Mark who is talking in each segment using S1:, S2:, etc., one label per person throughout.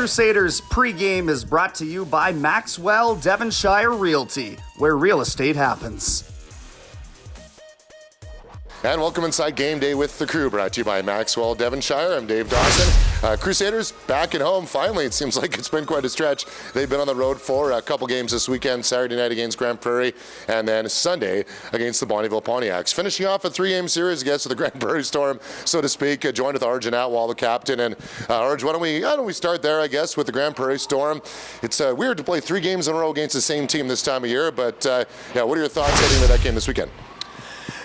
S1: Crusaders pregame is brought to you by Maxwell Devonshire Realty, where real estate happens.
S2: And welcome inside Game Day with the Crew, brought to you by Maxwell Devonshire. I'm Dave Dawson. Crusaders back at home. Finally, it seems like it's been quite a stretch. They've been on the road for a couple games this weekend, Saturday night against Grand Prairie, and then Sunday against the Bonnyville Pontiacs. Finishing off a three-game series against the Grand Prairie Storm, so to speak, joined with Arjun Atwal, the captain. And Arj, why don't we start there, I guess, with the Grand Prairie Storm. It's weird to play 3 games in a row against the same team this time of year, but yeah, what are your thoughts heading into that game this weekend?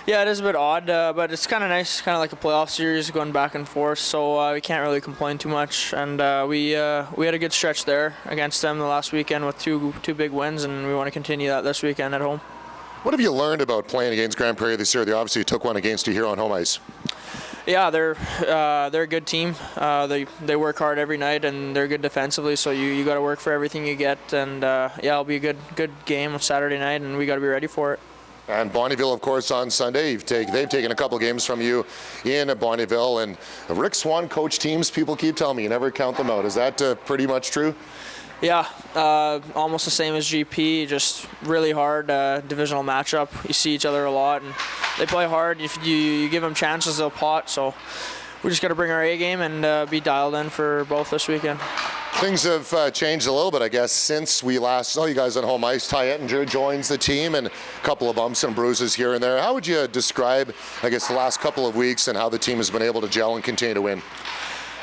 S3: Yeah, it is a bit odd, but it's kind of nice, kind of like a playoff series going back and forth, so we can't really complain too much. And we had a good stretch there against them the last weekend with two big wins, and we want to continue that this weekend at home.
S2: What have you learned about playing against Grand Prairie this year? They obviously took one against you here on home ice.
S3: Yeah, they're a good team. They work hard every night, and they're good defensively, so you got to work for everything you get. And yeah, it'll be a good game on Saturday night, and we got to be ready for it.
S2: And Bonnyville, of course, on Sunday. They've taken a couple games from you in Bonnyville. And Rick Swan coach teams, people keep telling me you never count them out. Is that pretty much true?
S3: Yeah, almost the same as GP, just really hard divisional matchup. You see each other a lot, and they play hard. If you give them chances, they'll pot. So we just got to bring our A game and be dialed in for both this weekend.
S2: Things have changed a little bit, I guess, since we last saw you guys on home ice. Ty Ettinger joins the team, and a couple of bumps and bruises here and there. How would you describe, I guess, the last couple of weeks and how the team has been able to gel and continue to win?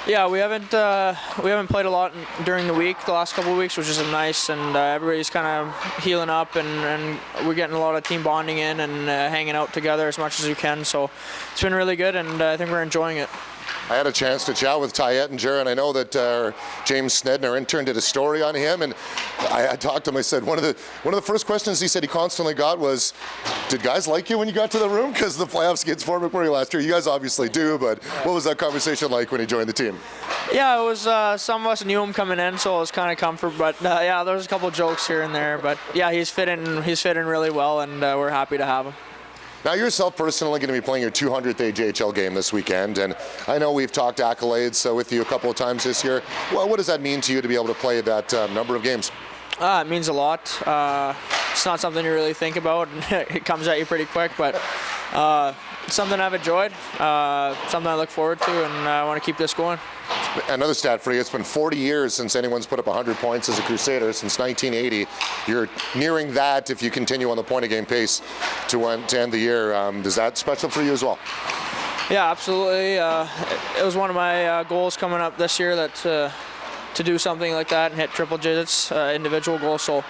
S3: Yeah, we haven't played a lot during the week, the last couple of weeks, which is nice, and everybody's kind of healing up, and we're getting a lot of team bonding in and hanging out together as much as we can. So it's been really good, and I think we're enjoying it.
S2: I had a chance to chat with Ty Ettinger, and I know that James Snedden, our intern, did a story on him. And I talked to him. I said one of the first questions he said he constantly got was, "Did guys like you when you got to the room?" Because the playoffs against Fort McMurray last year, you guys obviously do. But what was that conversation like when he joined the team?
S3: Yeah, it was. Some of us knew him coming in, so it was kind of comfort. But yeah, there was a couple jokes here and there. But yeah, he's fitting really well, and we're happy to have him.
S2: Now, yourself personally going to be playing your 200th AJHL game this weekend, and I know we've talked accolades with you a couple of times this year. Well, what does that mean to you to be able to play that number of games?
S3: It means a lot. It's not something you really think about, and it comes at you pretty quick, but it's something I've enjoyed, something I look forward to, and I want to keep this going.
S2: Another stat for you, it's been 40 years since anyone's put up 100 points as a Crusader, since 1980. You're nearing that if you continue on the point-a-game pace to end the year. Is that special for you as well?
S3: Yeah, absolutely. It was one of my goals coming up this year that to do something like that and hit triple digits, individual goals. So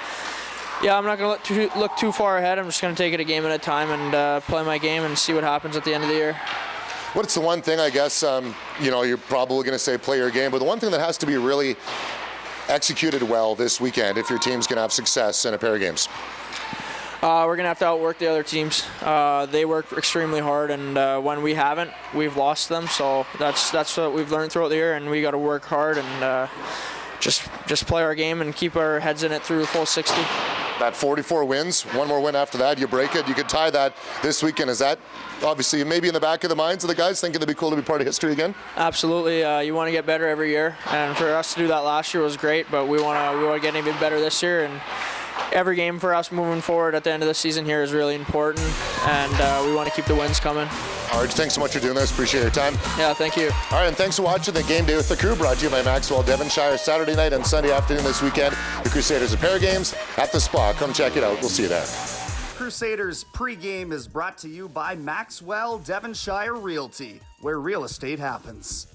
S3: yeah, I'm not going to look too far ahead. I'm just going to take it a game at a time and play my game and see what happens at the end of the year.
S2: What's the one thing, I guess, you're probably going to say play your game, but the one thing that has to be really executed well this weekend if your team's going to have success in a pair of games?
S3: We're going to have to outwork the other teams. They work extremely hard, and when we haven't, we've lost them. So that's what we've learned throughout the year, and we got to work hard and just play our game and keep our heads in it through the full 60.
S2: That 44 wins, one more win after that, you break it. You could tie that this weekend. Is that obviously maybe in the back of the minds of the guys thinking it'd be cool to be part of history again?
S3: Absolutely. You want to get better every year, and for us to do that last year was great, but we want to get even better this year. And every game for us moving forward at the end of the season here is really important, and we want to keep the wins coming.
S2: Arj, thanks so much for doing this. Appreciate your time.
S3: Yeah, thank you.
S2: All right, and thanks for watching the Game Day with the Crew, brought to you by Maxwell Devonshire, Saturday night and Sunday afternoon this weekend. The Crusaders a pair of games at the Spa. Come check it out. We'll see you there.
S1: Crusaders pregame is brought to you by Maxwell Devonshire Realty, where real estate happens.